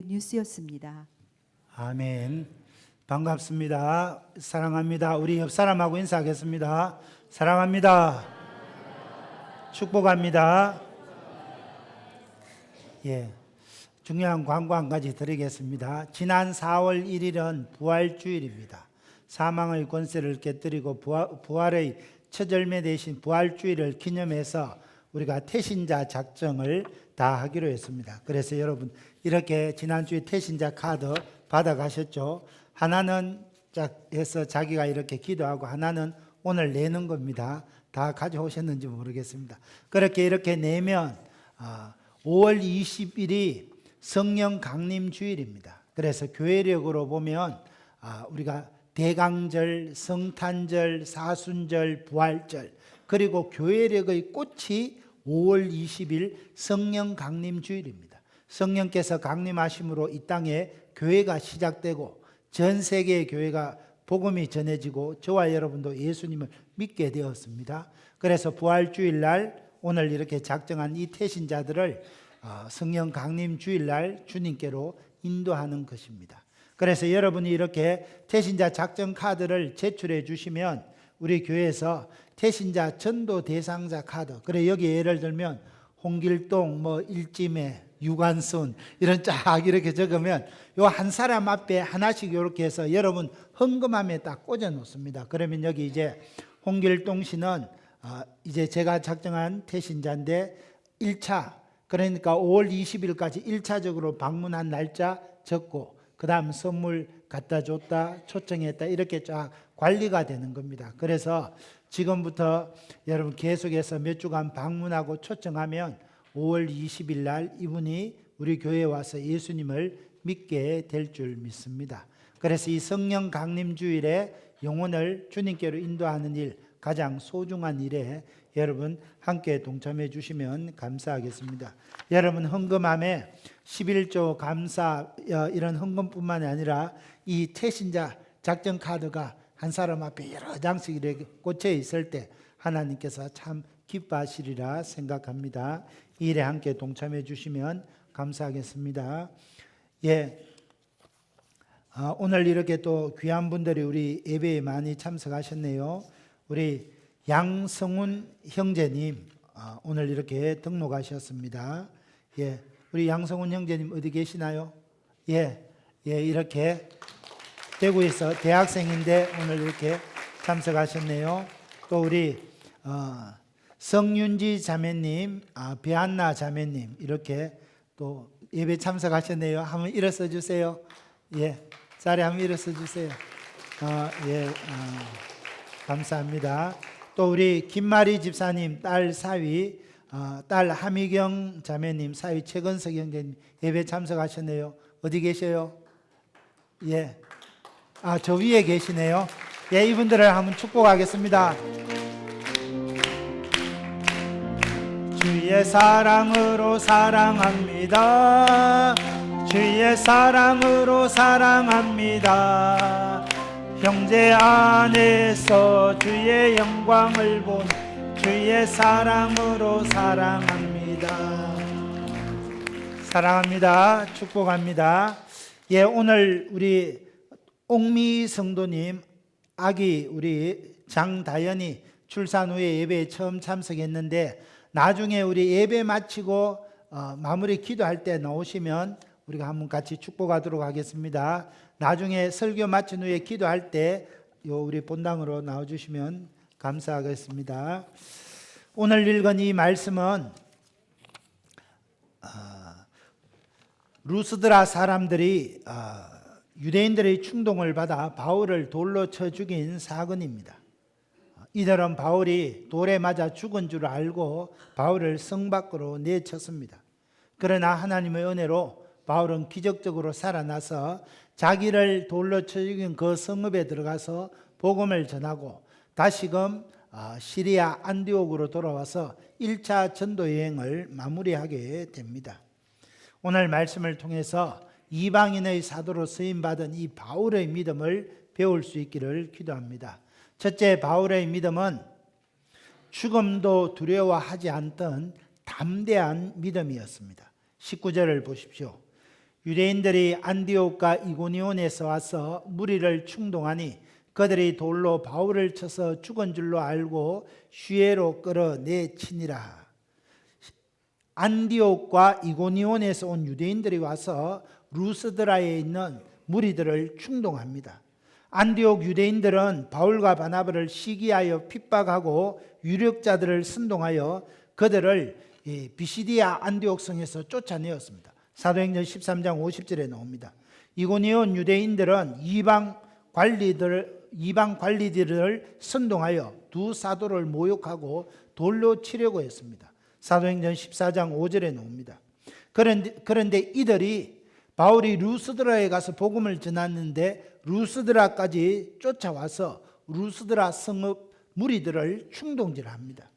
뉴스였습니다. 아멘. 반갑습니다. 사랑합니다. 우리 옆 사람하고 인사하겠습니다. 사랑합니다. 축복합니다. 예, 중요한 광고 한 가지 드리겠습니다. 지난 4월 1일은 부활주일입니다. 사망의 권세를 깨뜨리고 부활의 첫 열매 되신 부활주일을 기념해서 우리가 태신자 작정을 다 하기로 했습니다. 그래서 여러분 이렇게 지난주에 태신자 카드 받아가셨죠? 하나는 해서 자기가 이렇게 기도하고 하나는 오늘 내는 겁니다. 다 가져오셨는지 모르겠습니다. 그렇게 이렇게 내면 5월 20일이 성령 강림 주일입니다. 그래서 교회력으로 보면 우리가 대강절, 성탄절, 사순절, 부활절, 그리고 교회력의 꽃이 5월 20일 성령 강림 주일입니다. 성령께서 강림하심으로 이 땅에 교회가 시작되고 전 세계의 교회가 복음이 전해지고 저와 여러분도 예수님을 믿게 되었습니다. 그래서 부활주일 날 오늘 이렇게 작정한 이 태신자들을 성령 강림 주일 날 주님께로 인도하는 것입니다. 그래서 여러분이 이렇게 태신자 작정 카드를 제출해 주시면 우리 교회에서 태신자 전도 대상자 카드, 그래 여기 예를 들면 홍길동, 일지매, 유관순 이런 쫙 이렇게 적으면 요 한 사람 앞에 하나씩 이렇게 해서 여러분 헌금함에 딱 꽂아 놓습니다. 그러면 여기 이제 홍길동 씨는 이제 제가 작정한 태신자인데 1차, 그러니까 5월 20일까지 1차적으로 방문한 날짜 적고 그 다음 선물 갖다 줬다, 초청했다 이렇게 쫙 관리가 되는 겁니다. 그래서 지금부터 여러분 계속해서 몇 주간 방문하고 초청하면 5월 20일 날 이분이 우리 교회에 와서 예수님을 믿게 될 줄 믿습니다. 그래서 이 성령 강림 주일에 영혼을 주님께로 인도하는 일, 가장 소중한 일에 여러분 함께 동참해 주시면 감사하겠습니다. 여러분 헌금함에 11조 감사 이런 헌금뿐만이 아니라 이 태신자 작정 카드가 한 사람 앞에 여러 장씩 이렇게 꽂혀 있을 때 하나님께서 참 기뻐하시리라 생각합니다. 이 일에 함께 동참해 주시면 감사하겠습니다. 예, 오늘 이렇게 또 귀한 분들이 우리 예배에 많이 참석하셨네요. 우리 양성훈 형제님 오늘 이렇게 등록하셨습니다. 예, 우리 양성훈 형제님 어디 계시나요? 예, 이렇게 대구에서 대학생인데 오늘 이렇게 참석하셨네요. 또 우리 성윤지 자매님, 배한나 자매님 이렇게 또 예배 참석하셨네요. 한번 일어서 주세요. 예, 자리 한번 일어서 주세요. 감사합니다. 또 우리 김마리 집사님 딸 사위, 딸 하미경 자매님, 사위 최건석 형제님 예배 참석하셨네요. 어디 계셔요? 예, 저 위에 계시네요. 예, 이분들을 한번 축복하겠습니다. 주의 사랑으로 사랑합니다. 주의 사랑으로 사랑합니다. 형제 안에서 주의 영광을 본 주의 사랑으로 사랑합니다. 사랑합니다. 축복합니다. 예, 오늘 우리 옥미 성도님 아기 우리 장다연이 출산 후에 예배에 처음 참석했는데 나중에 우리 예배 마치고 마무리 기도할 때 나오시면 우리가 한번 같이 축복하도록 하겠습니다. 나중에 설교 마친 후에 기도할 때 우리 본당으로 나와주시면 감사하겠습니다. 오늘 읽은 이 말씀은 루스드라 사람들이 유대인들의 충동을 받아 바울을 돌로 쳐 죽인 사건입니다. 이들은 바울이 돌에 맞아 죽은 줄 알고 바울을 성 밖으로 내쳤습니다. 그러나 하나님의 은혜로 바울은 기적적으로 살아나서 자기를 돌로 쳐 죽인 그 성읍에 들어가서 복음을 전하고 다시금 시리아 안디옥으로 돌아와서 1차 전도 여행을 마무리하게 됩니다. 오늘 말씀을 통해서 이방인의 사도로 쓰임받은 이 바울의 믿음을 배울 수 있기를 기도합니다. 첫째, 바울의 믿음은 죽음도 두려워하지 않던 담대한 믿음이었습니다. 19절을 보십시오. 유대인들이 안디옥과 이고니온에서 와서 무리를 충동하니 그들이 돌로 바울을 쳐서 죽은 줄로 알고 슈에로 끌어내치니라. 안디옥과 이고니온에서 온 유대인들이 와서 루스드라에 있는 무리들을 충동합니다. 안디옥 유대인들은 바울과 바나바를 시기하여 핍박하고 유력자들을 선동하여 그들을 비시디아 안디옥 성에서 쫓아내었습니다. 사도행전 13장 50절에 나옵니다. 이고니온 유대인들은 이방 관리들을 선동하여 두 사도를 모욕하고 돌로 치려고 했습니다. 사도행전 14장 5절에 나옵니다. 그런데 이들이 바울이 루스드라에 가서 복음을 전했는데 루스드라까지 쫓아와서 루스드라 성읍 무리들을 충동질합니다.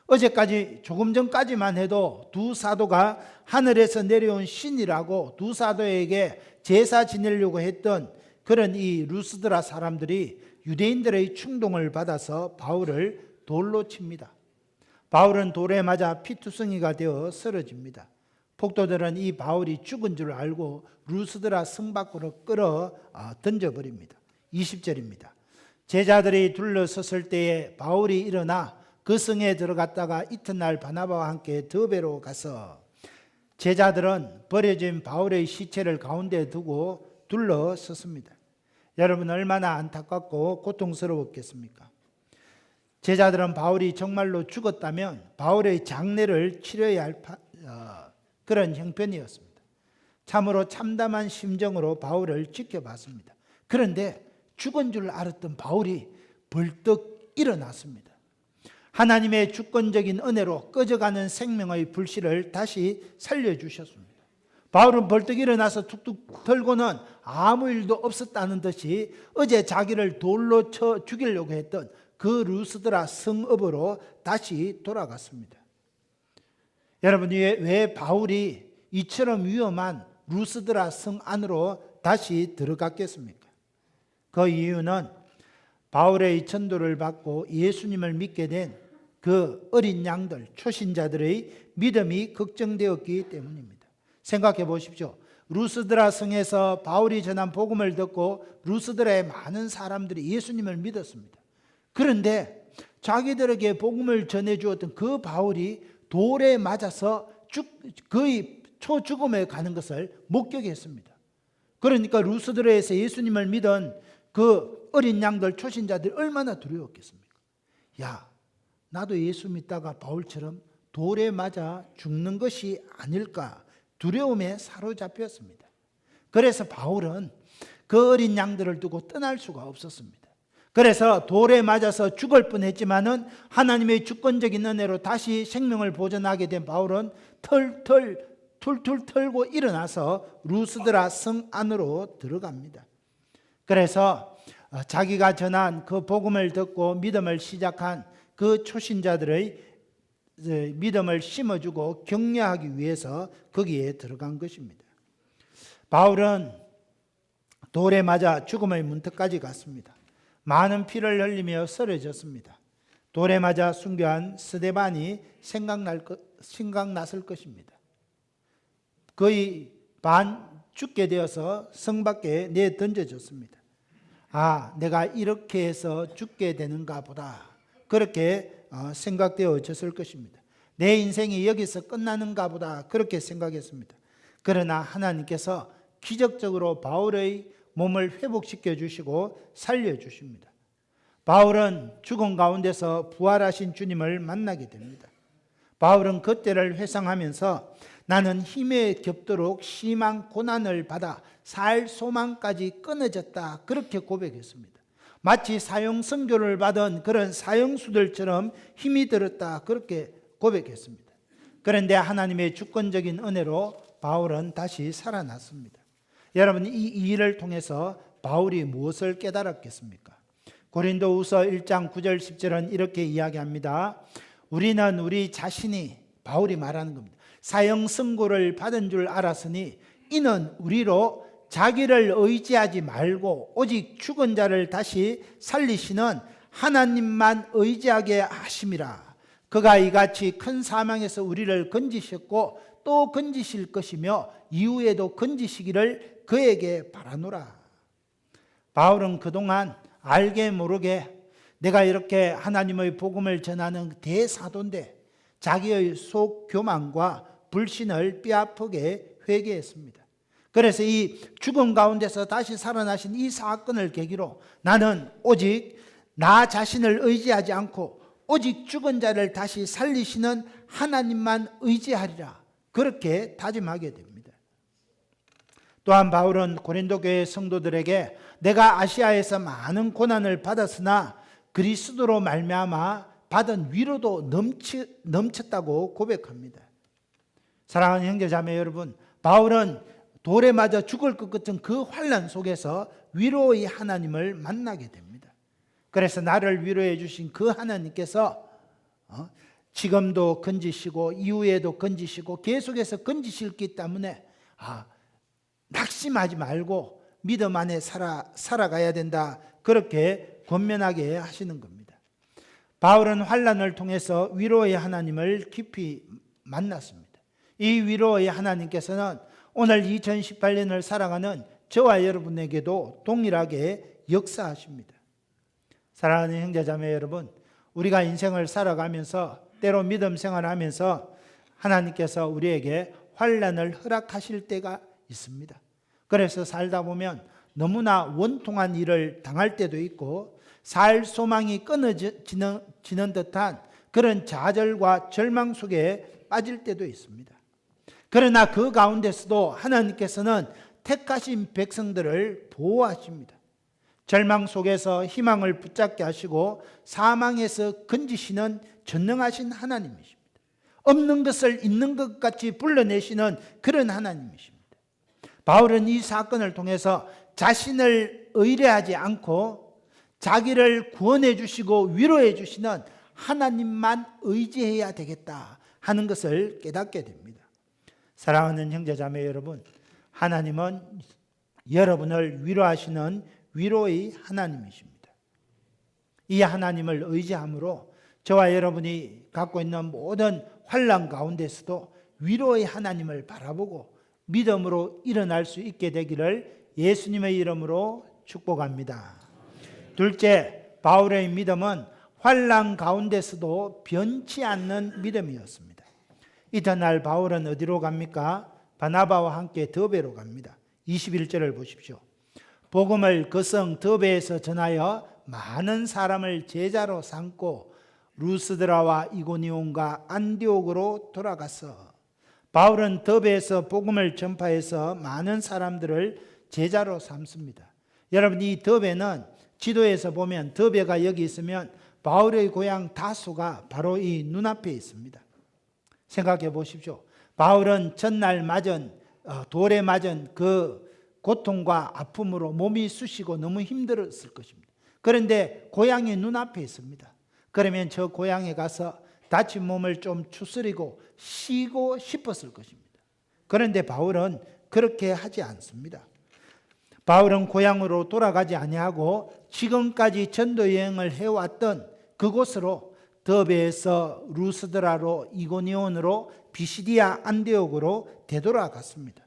어제까지 조금 전까지만 해도 두 사도가 하늘에서 내려온 신이라고 두 사도에게 제사 지내려고 했던 그런 이 루스드라 사람들이 유대인들의 충동을 받아서 바울을 돌로 칩니다. 바울은 돌에 맞아 피투성이가 되어 쓰러집니다. 폭도들은 이 바울이 죽은 줄 알고 루스드라 성 밖으로 끌어 던져버립니다. 20절입니다. 제자들이 둘러섰을 때에 바울이 일어나 그 성에 들어갔다가 이튿날 바나바와 함께 더베로 가서 제자들은 버려진 바울의 시체를 가운데 두고 둘러섰습니다. 여러분 얼마나 안타깝고 고통스러웠겠습니까? 제자들은 바울이 정말로 죽었다면 바울의 장례를 치러야 할 그런 형편이었습니다. 참으로 참담한 심정으로 바울을 지켜봤습니다. 그런데 죽은 줄 알았던 바울이 벌떡 일어났습니다. 하나님의 주권적인 은혜로 꺼져가는 생명의 불씨를 다시 살려주셨습니다. 바울은 벌떡 일어나서 툭툭 털고는 아무 일도 없었다는 듯이 어제 자기를 돌로 쳐 죽이려고 했던 그 루스드라 성읍으로 다시 돌아갔습니다. 여러분, 왜 바울이 이처럼 위험한 루스드라 성 안으로 다시 들어갔겠습니까? 그 이유는 바울의 전도를 받고 예수님을 믿게 된 그 어린 양들, 초신자들의 믿음이 걱정되었기 때문입니다. 생각해 보십시오. 루스드라 성에서 바울이 전한 복음을 듣고 루스드라의 많은 사람들이 예수님을 믿었습니다. 그런데 자기들에게 복음을 전해주었던 그 바울이 돌에 맞아서 거의 초죽음에 가는 것을 목격했습니다. 그러니까 루스드라에서 예수님을 믿은 그 어린 양들, 초신자들이 얼마나 두려웠겠습니까? 야, 나도 예수 믿다가 바울처럼 돌에 맞아 죽는 것이 아닐까 두려움에 사로잡혔습니다. 그래서 바울은 그 어린 양들을 두고 떠날 수가 없었습니다. 그래서 돌에 맞아서 죽을 뻔했지만은 하나님의 주권적인 은혜로 다시 생명을 보존하게 된 바울은 툴툴 털고 일어나서 루스드라 성 안으로 들어갑니다. 그래서 자기가 전한 그 복음을 듣고 믿음을 시작한 그 초신자들의 믿음을 심어주고 격려하기 위해서 거기에 들어간 것입니다. 바울은 돌에 맞아 죽음의 문턱까지 갔습니다. 많은 피를 흘리며 쓰러졌습니다. 돌에 맞아 순교한 스데반이 생각났을 것입니다. 거의 반 죽게 되어서 성 밖에 내던져졌습니다. 아, 내가 이렇게 해서 죽게 되는가 보다. 그렇게 생각되어졌을 것입니다. 내 인생이 여기서 끝나는가 보다. 그렇게 생각했습니다. 그러나 하나님께서 기적적으로 바울의 몸을 회복시켜 주시고 살려 주십니다. 바울은 죽음 가운데서 부활하신 주님을 만나게 됩니다. 바울은 그때를 회상하면서 나는 힘에 겹도록 심한 고난을 받아 살 소망까지 끊어졌다. 그렇게 고백했습니다. 마치 사형 선고를 받은 그런 사형수들처럼 힘이 들었다. 그렇게 고백했습니다. 그런데 하나님의 주권적인 은혜로 바울은 다시 살아났습니다. 여러분, 이 일을 통해서 바울이 무엇을 깨달았겠습니까? 고린도후서 1장 9절 10절은 이렇게 이야기합니다. 우리는 우리 자신이, 바울이 말하는 겁니다, 사형 선고를 받은 줄 알았으니 이는 우리로 자기를 의지하지 말고 오직 죽은 자를 다시 살리시는 하나님만 의지하게 하심이라. 그가 이같이 큰 사망에서 우리를 건지셨고 또 건지실 것이며 이후에도 건지시기를 그에게 바라노라. 바울은 그동안 알게 모르게 내가 이렇게 하나님의 복음을 전하는 대사도인데 자기의 속 교만과 불신을 뼈아프게 회개했습니다. 그래서 이 죽음 가운데서 다시 살아나신 이 사건을 계기로 나는 오직 나 자신을 의지하지 않고 오직 죽은 자를 다시 살리시는 하나님만 의지하리라, 그렇게 다짐하게 됩니다. 또한 바울은 고린도 교회 성도들에게 내가 아시아에서 많은 고난을 받았으나 그리스도로 말미암아 받은 위로도 넘쳤다고 고백합니다. 사랑하는 형제자매 여러분, 바울은 돌에 맞아 죽을 것 같은 그 환난 속에서 위로의 하나님을 만나게 됩니다. 그래서 나를 위로해 주신 그 하나님께서 지금도 건지시고 이후에도 건지시고 계속해서 건지실기 때문에 낙심하지 말고 믿음 안에 살아가야 된다, 그렇게 권면하게 하시는 겁니다. 바울은 환난을 통해서 위로의 하나님을 깊이 만났습니다. 이 위로의 하나님께서는 오늘 2018년을 살아가는 저와 여러분에게도 동일하게 역사하십니다. 사랑하는 형제자매 여러분, 우리가 인생을 살아가면서 때로 믿음 생활하면서 하나님께서 우리에게 환난을 허락하실 때가 있습니다. 그래서 살다 보면 너무나 원통한 일을 당할 때도 있고 살 소망이 끊어지는 듯한 그런 좌절과 절망 속에 빠질 때도 있습니다. 그러나 그 가운데서도 하나님께서는 택하신 백성들을 보호하십니다. 절망 속에서 희망을 붙잡게 하시고 사망에서 건지시는 전능하신 하나님이십니다. 없는 것을 있는 것 같이 불러내시는 그런 하나님이십니다. 바울은 이 사건을 통해서 자신을 의뢰하지 않고 자기를 구원해 주시고 위로해 주시는 하나님만 의지해야 되겠다 하는 것을 깨닫게 됩니다. 사랑하는 형제자매 여러분, 하나님은 여러분을 위로하시는 위로의 하나님이십니다. 이 하나님을 의지함으로 저와 여러분이 갖고 있는 모든 환난 가운데서도 위로의 하나님을 바라보고 믿음으로 일어날 수 있게 되기를 예수님의 이름으로 축복합니다. 둘째, 바울의 믿음은 환난 가운데서도 변치 않는 믿음이었습니다. 이튿날 바울은 어디로 갑니까? 바나바와 함께 더베로 갑니다. 21절을 보십시오. 복음을 그 성 더베에서 전하여 많은 사람을 제자로 삼고 루스드라와 이고니온과 안디옥으로 돌아갔어. 바울은 더베에서 복음을 전파해서 많은 사람들을 제자로 삼습니다. 여러분, 이 더베는 지도에서 보면 더베가 여기 있으면 바울의 고향 다소가 바로 이 눈앞에 있습니다. 생각해 보십시오. 바울은 전날 맞은 돌에 맞은 그 고통과 아픔으로 몸이 쑤시고 너무 힘들었을 것입니다. 그런데 고향이 눈앞에 있습니다. 그러면 저 고향에 가서 다친 몸을 좀 추스리고 쉬고 싶었을 것입니다. 그런데 바울은 그렇게 하지 않습니다. 바울은 고향으로 돌아가지 아니하고 지금까지 전도 여행을 해왔던 그곳으로 더베에서 루스드라로 이고니온으로 비시디아 안디옥으로 되돌아갔습니다.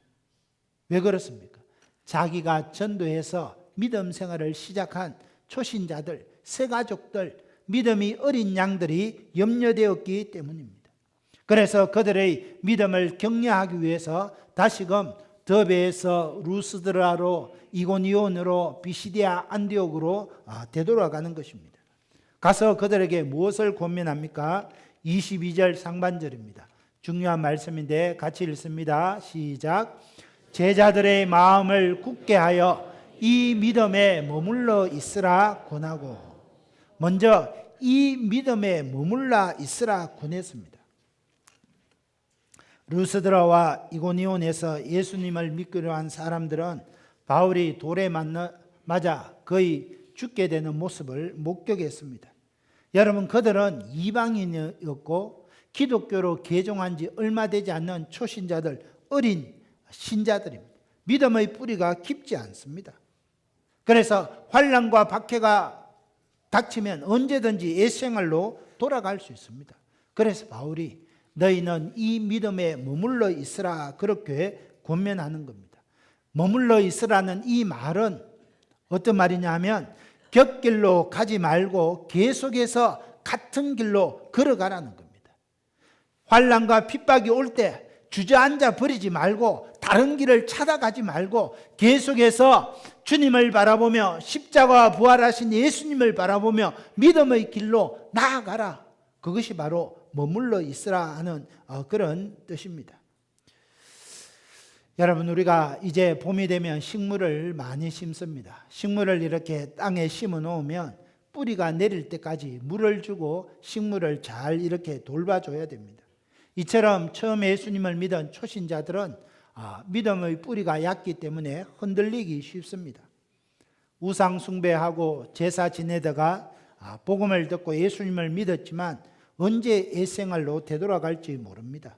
왜 그렇습니까? 자기가 전도해서 믿음 생활을 시작한 초신자들, 새가족들, 믿음이 어린 양들이 염려되었기 때문입니다. 그래서 그들의 믿음을 격려하기 위해서 다시금 더베에서 루스드라로 이고니온으로 비시디아 안디옥으로 되돌아가는 것입니다. 가서 그들에게 무엇을 권면합니까? 22절 상반절입니다. 중요한 말씀인데 같이 읽습니다. 시작. 제자들의 마음을 굳게 하여 이 믿음에 머물러 있으라 권하고. 먼저 이 믿음에 머물러 있으라 권했습니다. 루스드라와 이고니온에서 예수님을 믿기로 한 사람들은 바울이 돌에 맞아 거의 죽게 되는 모습을 목격했습니다. 여러분, 그들은 이방인이었고 기독교로 개종한 지 얼마 되지 않는 초신자들, 어린 신자들입니다. 믿음의 뿌리가 깊지 않습니다. 그래서 환난과 박해가 닥치면 언제든지 옛생활로 돌아갈 수 있습니다. 그래서 바울이 너희는 이 믿음에 머물러 있으라 그렇게 권면하는 겁니다. 머물러 있으라는 이 말은 어떤 말이냐 하면 곁길로 가지 말고 계속해서 같은 길로 걸어가라는 겁니다. 환난과 핍박이 올 때 주저앉아 버리지 말고 다른 길을 찾아가지 말고 계속해서 주님을 바라보며 십자가와 부활하신 예수님을 바라보며 믿음의 길로 나아가라. 그것이 바로 머물러 있으라 하는 그런 뜻입니다. 여러분, 우리가 이제 봄이 되면 식물을 많이 심습니다. 식물을 이렇게 땅에 심어 놓으면 뿌리가 내릴 때까지 물을 주고 식물을 잘 이렇게 돌봐줘야 됩니다. 이처럼 처음 예수님을 믿은 초신자들은 믿음의 뿌리가 얕기 때문에 흔들리기 쉽습니다. 우상 숭배하고 제사 지내다가 복음을 듣고 예수님을 믿었지만 언제 옛생활로 되돌아갈지 모릅니다.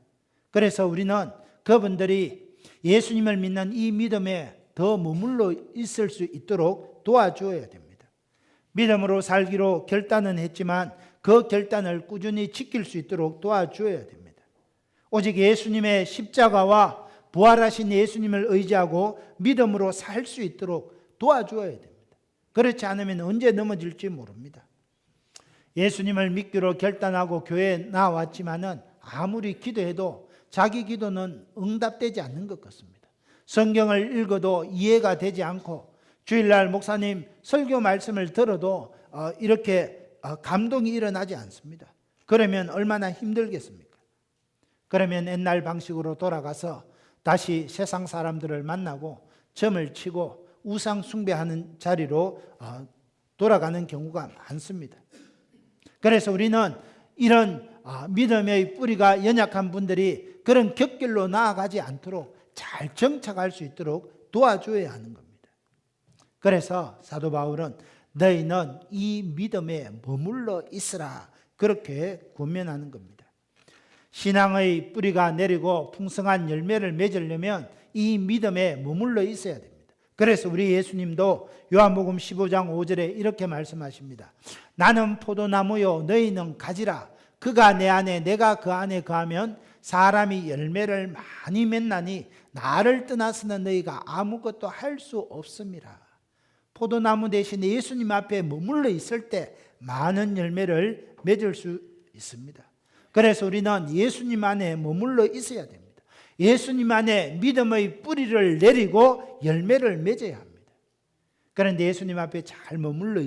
그래서 우리는 그분들이 예수님을 믿는 이 믿음에 더 머물러 있을 수 있도록 도와주어야 됩니다. 믿음으로 살기로 결단은 했지만 그 결단을 꾸준히 지킬 수 있도록 도와주어야 됩니다. 오직 예수님의 십자가와 부활하신 예수님을 의지하고 믿음으로 살 수 있도록 도와주어야 됩니다. 그렇지 않으면 언제 넘어질지 모릅니다. 예수님을 믿기로 결단하고 교회에 나왔지만은 아무리 기도해도 자기 기도는 응답되지 않는 것 같습니다. 성경을 읽어도 이해가 되지 않고 주일날 목사님 설교 말씀을 들어도 이렇게 감동이 일어나지 않습니다. 그러면 얼마나 힘들겠습니까? 그러면 옛날 방식으로 돌아가서 다시 세상 사람들을 만나고 점을 치고 우상 숭배하는 자리로 돌아가는 경우가 많습니다. 그래서 우리는 이런 믿음의 뿌리가 연약한 분들이 그런 곁길로 나아가지 않도록 잘 정착할 수 있도록 도와줘야 하는 겁니다. 그래서 사도 바울은 너희는 이 믿음에 머물러 있으라 그렇게 권면하는 겁니다. 신앙의 뿌리가 내리고 풍성한 열매를 맺으려면 이 믿음에 머물러 있어야 됩니다. 그래서 우리 예수님도 요한복음 15장 5절에 이렇게 말씀하십니다. 나는 포도나무요 너희는 가지라. 그가 내 안에 내가 그 안에 거하면 사람이 열매를 많이 맺나니 나를 떠나서는 너희가 아무것도 할 수 없습니다. 포도나무 대신 예수님 앞에 머물러 있을 때 많은 열매를 맺을 수 있습니다. 그래서 우리는 예수님 안에 머물러 있어야 됩니다. 예수님 안에 믿음의 뿌리를 내리고 열매를 맺어야 합니다. 그런데 예수님 앞에 잘 머물러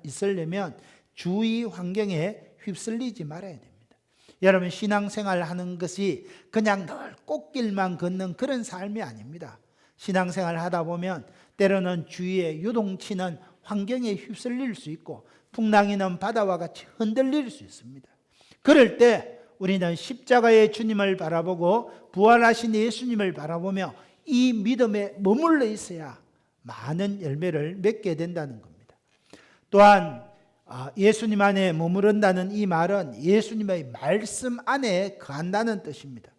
있으려면 주위 환경에 휩쓸리지 말아야 됩니다. 여러분, 신앙생활 하는 것이 그냥 늘 꽃길만 걷는 그런 삶이 아닙니다. 신앙생활 하다 보면 때로는 주위에 요동치는 환경에 휩쓸릴 수 있고 풍랑이는 바다와 같이 흔들릴 수 있습니다. 그럴 때 우리는 십자가의 주님을 바라보고 부활하신 예수님을 바라보며 이 믿음에 머물러 있어야 많은 열매를 맺게 된다는 겁니다. 또한 예수님 안에 머무른다는 이 말은 예수님의 말씀 안에 거한다는 뜻입니다.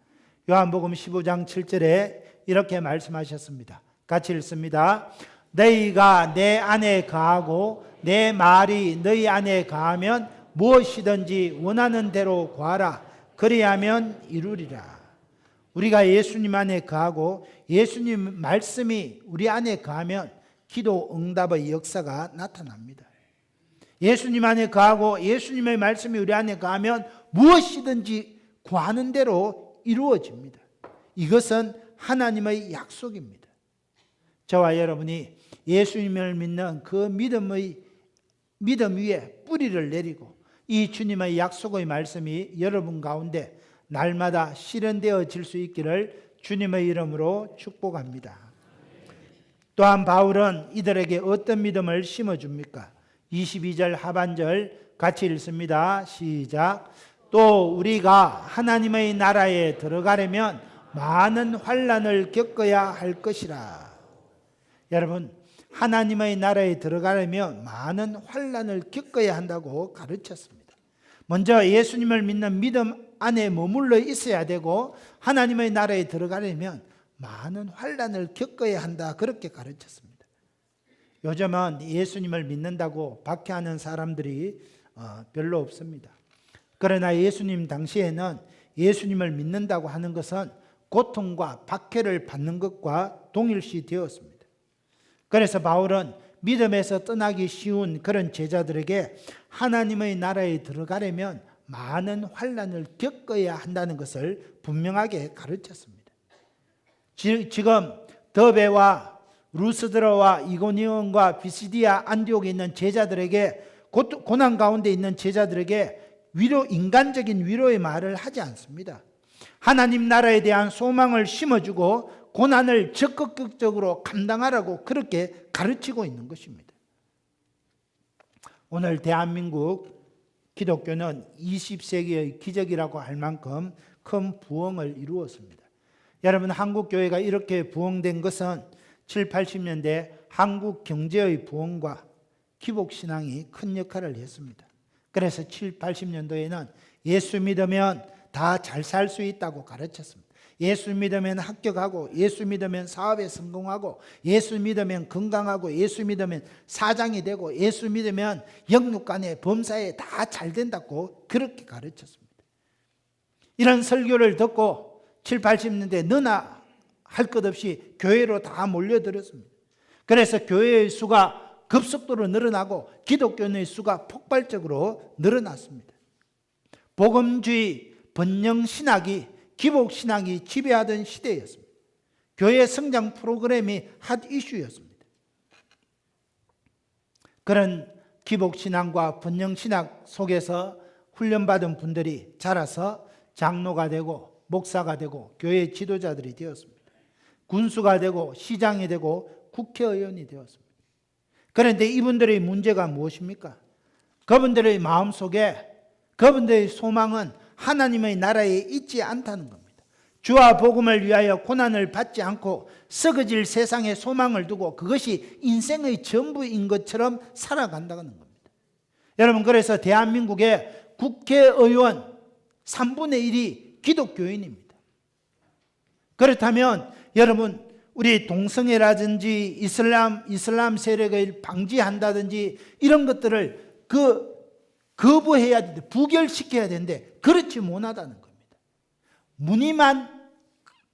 요한복음 15장 7절에 이렇게 말씀하셨습니다. 같이 읽습니다. 너희가 내 안에 거하고 내 말이 너희 안에 거하면 무엇이든지 원하는 대로 구하라. 그리하면 이루리라. 우리가 예수님 안에 거하고 예수님 말씀이 우리 안에 거하면 기도 응답의 역사가 나타납니다. 예수님 안에 거하고 예수님의 말씀이 우리 안에 거하면 무엇이든지 구하는 대로 이루어집니다. 이것은 하나님의 약속입니다. 저와 여러분이 예수님을 믿는 그 믿음 위에 뿌리를 내리고 이 주님의 약속의 말씀이 여러분 가운데 날마다 실현되어질 수 있기를 주님의 이름으로 축복합니다. 또한 바울은 이들에게 어떤 믿음을 심어줍니까? 22절 하반절 같이 읽습니다. 시작. 또 우리가 하나님의 나라에 들어가려면 많은 환난을 겪어야 할 것이라. 여러분, 하나님의 나라에 들어가려면 많은 환난을 겪어야 한다고 가르쳤습니다. 먼저 예수님을 믿는 믿음 안에 머물러 있어야 되고 하나님의 나라에 들어가려면 많은 환난을 겪어야 한다 그렇게 가르쳤습니다. 요즘은 예수님을 믿는다고 박해하는 사람들이 별로 없습니다. 그러나 예수님 당시에는 예수님을 믿는다고 하는 것은 고통과 박해를 받는 것과 동일시 되었습니다. 그래서 바울은 믿음에서 떠나기 쉬운 그런 제자들에게 하나님의 나라에 들어가려면 많은 환난을 겪어야 한다는 것을 분명하게 가르쳤습니다. 지금 더베와 루스드라와 이고니온과 비시디아 안디옥에 있는 제자들에게, 고난 가운데 있는 제자들에게 인간적인 위로의 말을 하지 않습니다. 하나님 나라에 대한 소망을 심어주고 고난을 적극적으로 감당하라고 그렇게 가르치고 있는 것입니다. 오늘 대한민국 기독교는 20세기의 기적이라고 할 만큼 큰 부흥을 이루었습니다. 여러분, 한국 교회가 이렇게 부흥된 것은 7, 80년대 한국 경제의 부흥과 기복신앙이 큰 역할을 했습니다. 그래서 7, 80년도에는 예수 믿으면 다 잘 살 수 있다고 가르쳤습니다. 예수 믿으면 합격하고, 예수 믿으면 사업에 성공하고, 예수 믿으면 건강하고, 예수 믿으면 사장이 되고, 예수 믿으면 영육간에 범사에 다 잘 된다고 그렇게 가르쳤습니다. 이런 설교를 듣고 7, 80년대 너나 할 것 없이 교회로 다 몰려들었습니다. 그래서 교회의 수가 급속도로 늘어나고 기독교인의 수가 폭발적으로 늘어났습니다. 복음주의, 번영신학이, 기복신학이 지배하던 시대였습니다. 교회 성장 프로그램이 핫 이슈였습니다. 그런 기복신학과 번영신학 속에서 훈련받은 분들이 자라서 장로가 되고 목사가 되고 교회 지도자들이 되었습니다. 군수가 되고 시장이 되고 국회의원이 되었습니다. 그런데 이분들의 문제가 무엇입니까? 그분들의 마음속에, 그분들의 소망은 하나님의 나라에 있지 않다는 겁니다. 주와 복음을 위하여 고난을 받지 않고 썩어질 세상에 소망을 두고 그것이 인생의 전부인 것처럼 살아간다는 겁니다. 여러분, 그래서 대한민국의 국회의원 3분의 1이 기독교인입니다. 그렇다면 여러분, 우리 동성애라든지 이슬람 세력을 방지한다든지 이런 것들을 거부해야 되는데, 부결시켜야 되는데 그렇지 못하다는 겁니다. 무늬만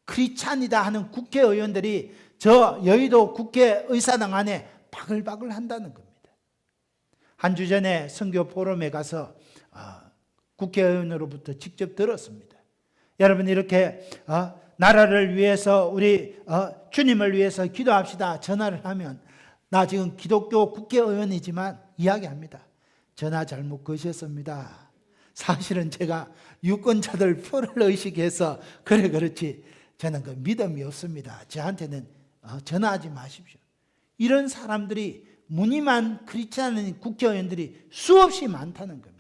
크리스찬이다 하는 국회의원들이 저 여의도 국회의사당 안에 바글바글 한다는 겁니다. 한 주 전에 선교 포럼에 가서 국회의원으로부터 직접 들었습니다. 여러분, 이렇게 나라를 위해서 우리 주님을 위해서 기도합시다 전화를 하면, 나 지금 기독교 국회의원이지만 이야기합니다. 전화 잘못 거셨습니다. 사실은 제가 유권자들 표를 의식해서 그렇지 저는 그 믿음이 없습니다. 저한테는 전화하지 마십시오. 이런 사람들이, 무늬만 크리스찬인 국회의원들이 수없이 많다는 겁니다.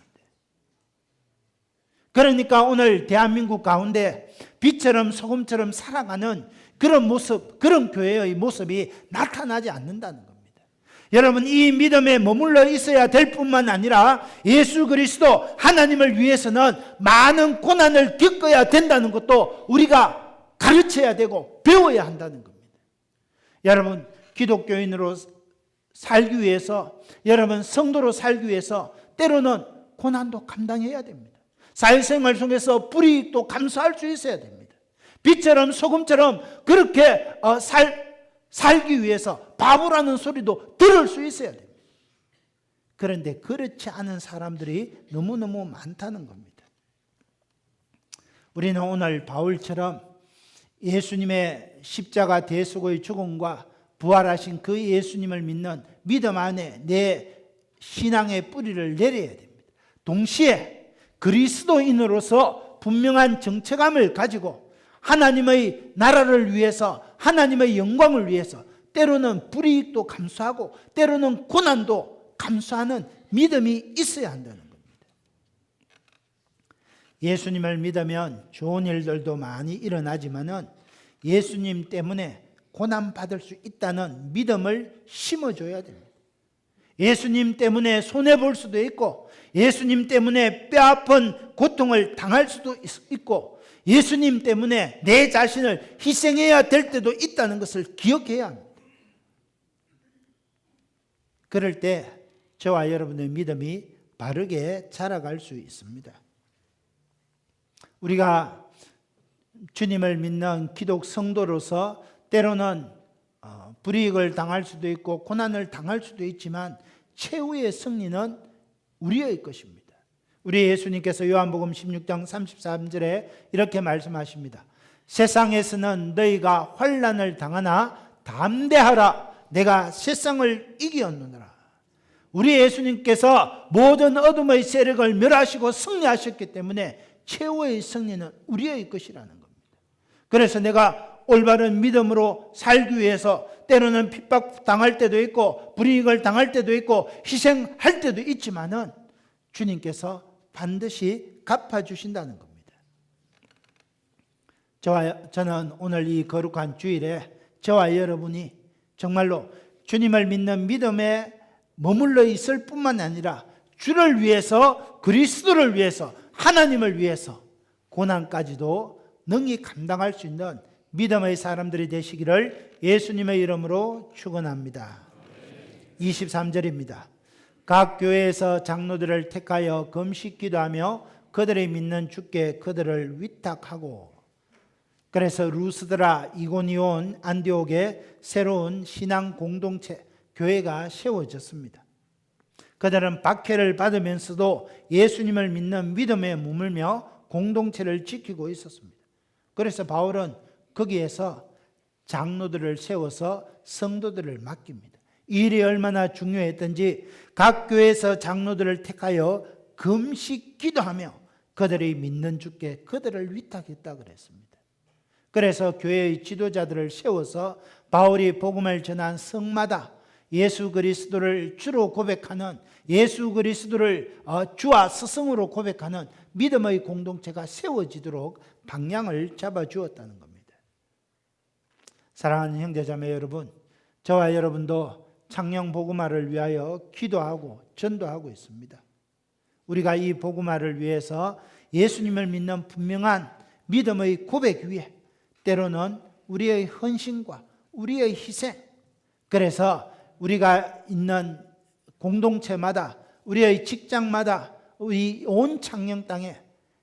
그러니까 오늘 대한민국 가운데 빛처럼 소금처럼 살아가는 그런 모습, 그런 교회의 모습이 나타나지 않는다는 겁니다. 여러분, 이 믿음에 머물러 있어야 될 뿐만 아니라 예수 그리스도 하나님을 위해서는 많은 고난을 겪어야 된다는 것도 우리가 가르쳐야 되고 배워야 한다는 겁니다. 여러분, 기독교인으로 살기 위해서, 여러분 성도로 살기 위해서 때로는 고난도 감당해야 됩니다. 사회생활 속에서 불이익도 감수할 수 있어야 됩니다. 빛처럼 소금처럼 그렇게 살기 위해서 바보라는 소리도 들을 수 있어야 됩니다. 그런데 그렇지 않은 사람들이 너무너무 많다는 겁니다. 우리는 오늘 바울처럼 예수님의 십자가 대속의 죽음과 부활하신 그 예수님을 믿는 믿음 안에 내 신앙의 뿌리를 내려야 됩니다. 동시에 그리스도인으로서 분명한 정체감을 가지고 하나님의 나라를 위해서, 하나님의 영광을 위해서 때로는 불이익도 감수하고 때로는 고난도 감수하는 믿음이 있어야 한다는 겁니다. 예수님을 믿으면 좋은 일들도 많이 일어나지만은 예수님 때문에 고난받을 수 있다는 믿음을 심어줘야 됩니다. 예수님 때문에 손해볼 수도 있고, 예수님 때문에 뼈아픈 고통을 당할 수도 있고, 예수님 때문에 내 자신을 희생해야 될 때도 있다는 것을 기억해야 합니다. 그럴 때 저와 여러분의 믿음이 바르게 자라갈 수 있습니다. 우리가 주님을 믿는 기독 성도로서 때로는 불이익을 당할 수도 있고 고난을 당할 수도 있지만 최후의 승리는 우리의 것입니다. 우리 예수님께서 요한복음 16장 33절에 이렇게 말씀하십니다. 세상에서는 너희가 환난을 당하나 담대하라, 내가 세상을 이기었느니라. 우리 예수님께서 모든 어둠의 세력을 멸하시고 승리하셨기 때문에 최후의 승리는 우리의 것이라는 겁니다. 그래서 내가 올바른 믿음으로 살기 위해서 때로는 핍박당할 때도 있고 불이익을 당할 때도 있고 희생할 때도 있지만은 주님께서 반드시 갚아주신다는 겁니다. 저는 오늘 이 거룩한 주일에 저와 여러분이 정말로 주님을 믿는 믿음에 머물러 있을 뿐만 아니라 주를 위해서, 그리스도를 위해서, 하나님을 위해서 고난까지도 능히 감당할 수 있는 믿음의 사람들이 되시기를 예수님의 이름으로 축원합니다. 23절입니다. 각 교회에서 장로들을 택하여 금식 기도하며 그들이 믿는 주께 그들을 위탁하고, 그래서 루스드라, 이고니온, 안디옥에 새로운 신앙 공동체, 교회가 세워졌습니다. 그들은 박해를 받으면서도 예수님을 믿는 믿음에 머물며 공동체를 지키고 있었습니다. 그래서 바울은 거기에서 장로들을 세워서 성도들을 맡깁니다. 이 일이 얼마나 중요했던지 각 교회에서 장로들을 택하여 금식 기도하며 그들이 믿는 주께 그들을 위탁했다 그랬습니다. 그래서 교회의 지도자들을 세워서 바울이 복음을 전한 성마다 예수 그리스도를 주로 고백하는, 예수 그리스도를 주와 스승으로 고백하는 믿음의 공동체가 세워지도록 방향을 잡아주었다는 겁니다. 사랑하는 형제자매 여러분, 저와 여러분도 창녕 복음화를 위하여 기도하고 전도하고 있습니다. 우리가 이 복음화를 위해서 예수님을 믿는 분명한 믿음의 고백 위에 때로는 우리의 헌신과 우리의 희생, 그래서 우리가 있는 공동체마다, 우리의 직장마다, 우리 온 창녕 땅에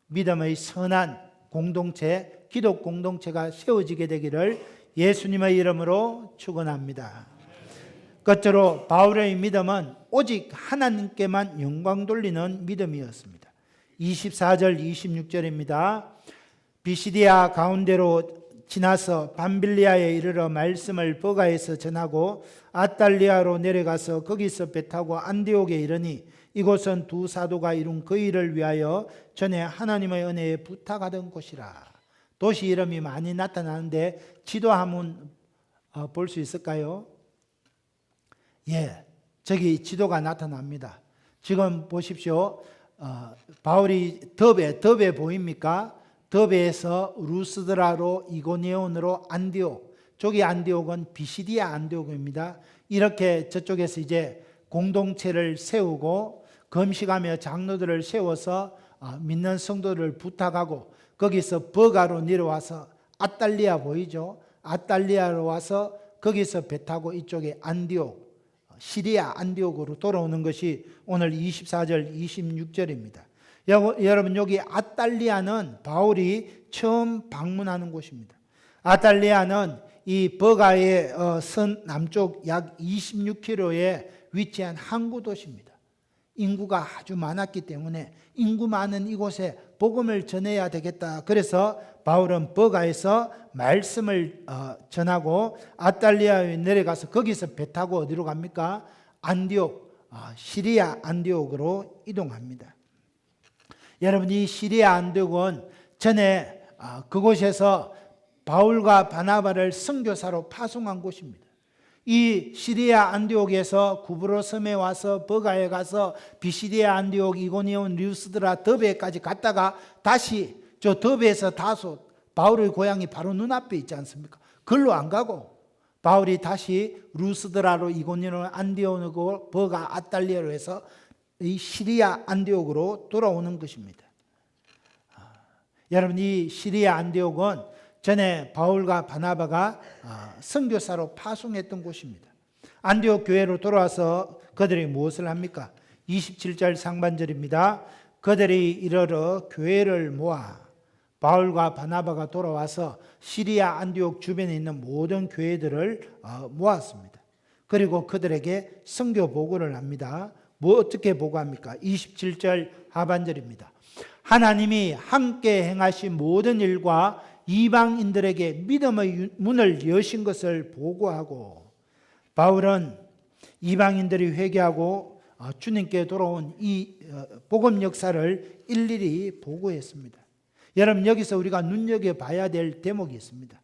믿음의 선한 공동체, 기독 공동체가 세워지게 되기를 예수님의 이름으로 축원합니다. 끝으로 바울의 믿음은 오직 하나님께만 영광 돌리는 믿음이었습니다. 24절 26절입니다. 비시디아 가운데로 지나서 밤빌리아에 이르러 말씀을 버가에서 전하고 아달리아로 내려가서 거기서 배 타고 안디옥에 이르니 이곳은 두 사도가 이룬 그 일을 위하여 전에 하나님의 은혜에 부탁하던 곳이라. 도시 이름이 많이 나타나는데 지도 한번 볼 수 있을까요? 예, 저기 지도가 나타납니다. 지금 보십시오. 바울이 더베 보입니까? 더베에서 루스드라로, 이고니온으로 안디옥, 저기 안디옥은 비시디아 안디옥입니다. 이렇게 저쪽에서 이제 공동체를 세우고 금식하며 장로들을 세워서 믿는 성도들을 부탁하고, 거기서 버가로 내려와서 아달리아 보이죠? 아달리아로 와서 거기서 배 타고 이쪽에 안디옥, 시리아 안디옥으로 돌아오는 것이 오늘 24절 26절입니다. 여러분, 여기 아달리아는 바울이 처음 방문하는 곳입니다. 아달리아는 이 버가의 선 남쪽 약 26km에 위치한 항구 도시입니다. 인구가 아주 많았기 때문에 인구 많은 이곳에 복음을 전해야 되겠다. 그래서 바울은 버가에서 말씀을 전하고 아달리아에 내려가서 거기서 배 타고 어디로 갑니까? 안디옥, 시리아 안디옥으로 이동합니다. 여러분, 이 시리아 안디옥은 전에 그곳에서 바울과 바나바를 선교사로 파송한 곳입니다. 이 시리아 안디옥에서 구브로 섬에 와서 버가에 가서 비시디아 안디옥, 이고니온, 루스드라, 더베까지 갔다가 다시 저 더베에서 다소, 바울의 고향이 바로 눈앞에 있지 않습니까? 그걸로 안 가고 바울이 다시 루스드라로, 이고니온, 안디옥으로, 버가, 아달리아로 해서 이 시리아 안디옥으로 돌아오는 것입니다. 여러분, 이 시리아 안디옥은 전에 바울과 바나바가 선교사로 파송했던 곳입니다. 안디옥 교회로 돌아와서 그들이 무엇을 합니까? 27절 상반절입니다. 그들이 이르러 교회를 모아 바울과 바나바가 돌아와서 시리아 안디옥 주변에 있는 모든 교회들을 모았습니다. 그리고 그들에게 선교 보고를 합니다. 뭐 어떻게 보고합니까? 27절 하반절입니다. 하나님이 함께 행하신 모든 일과 이방인들에게 믿음의 문을 여신 것을 보고하고, 바울은 이방인들이 회개하고 주님께 돌아온 이 복음 역사를 일일이 보고했습니다. 여러분, 여기서 우리가 눈여겨봐야 될 대목이 있습니다.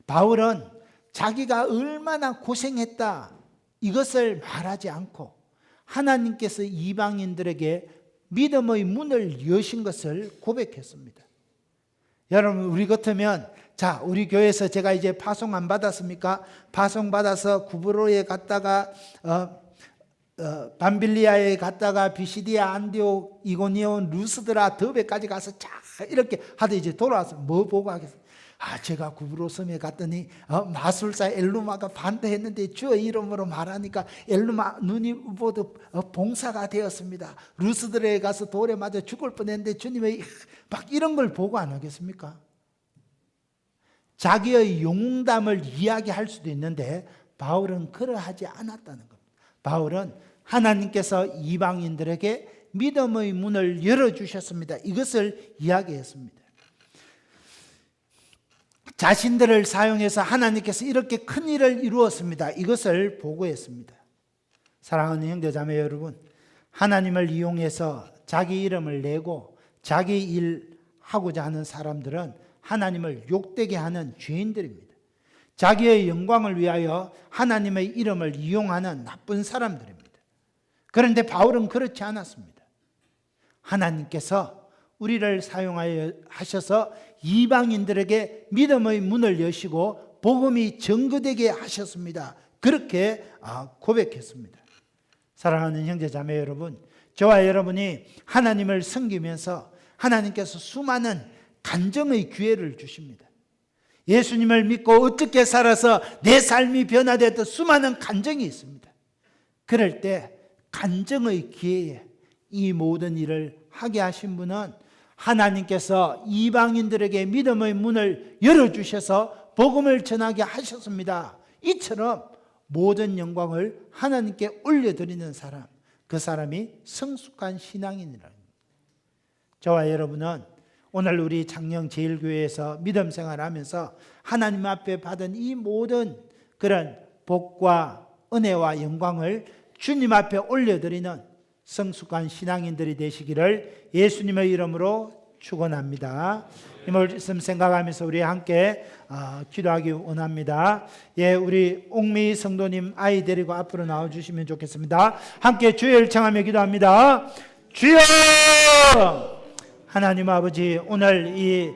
바울은 자기가 얼마나 고생했다 이것을 말하지 않고 하나님께서 이방인들에게 믿음의 문을 여신 것을 고백했습니다. 여러분, 우리 같으면 자, 우리 교회에서 제가 이제 파송 안 받았습니까? 파송 받아서 구브로에 갔다가 밤빌리아에 갔다가 비시디아, 안디옥, 이고니온, 루스드라, 더베까지 가서 자 이렇게 하다 이제 돌아와서 뭐 보고 하겠어요? 제가 구브로 섬에 갔더니 마술사 엘루마가 반대했는데 주의 이름으로 말하니까 엘루마 눈이 모두 봉사가 되었습니다. 루스드라에 가서 돌에 맞아 죽을 뻔했는데 주님의 막 이런 걸 보고 안 하겠습니까? 자기의 용담을 이야기할 수도 있는데 바울은 그러하지 않았다는 겁니다. 바울은 하나님께서 이방인들에게 믿음의 문을 열어주셨습니다. 이것을 이야기했습니다. 자신들을 사용해서 하나님께서 이렇게 큰 일을 이루었습니다. 이것을 보고했습니다. 사랑하는 형제자매 여러분, 하나님을 이용해서 자기 이름을 내고 자기 일 하고자 하는 사람들은 하나님을 욕되게 하는 죄인들입니다. 자기의 영광을 위하여 하나님의 이름을 이용하는 나쁜 사람들입니다. 그런데 바울은 그렇지 않았습니다. 하나님께서 우리를 사용하여 하셔서 이방인들에게 믿음의 문을 여시고 복음이 증거되게 하셨습니다. 그렇게 고백했습니다. 사랑하는 형제자매 여러분, 저와 여러분이 하나님을 섬기면서 하나님께서 수많은 간증의 기회를 주십니다. 예수님을 믿고 어떻게 살아서 내 삶이 변화되었던 수많은 간증이 있습니다. 그럴 때 간증의 기회에 이 모든 일을 하게 하신 분은 하나님께서 이방인들에게 믿음의 문을 열어주셔서 복음을 전하게 하셨습니다. 이처럼 모든 영광을 하나님께 올려드리는 사람, 그 사람이 성숙한 신앙인이라는 겁니다. 저와 여러분은 오늘 우리 창녕제일교회에서 믿음 생활하면서 하나님 앞에 받은 이 모든 그런 복과 은혜와 영광을 주님 앞에 올려드리는 성숙한 신앙인들이 되시기를 예수님의 이름으로 축원합니다. 이 말씀 생각하면서 우리 함께 기도하기 원합니다. 우리 옥미 성도님 아이 데리고 앞으로 나와주시면 좋겠습니다. 함께 주의 청하며 기도합니다. 주여! 하나님 아버지, 오늘 이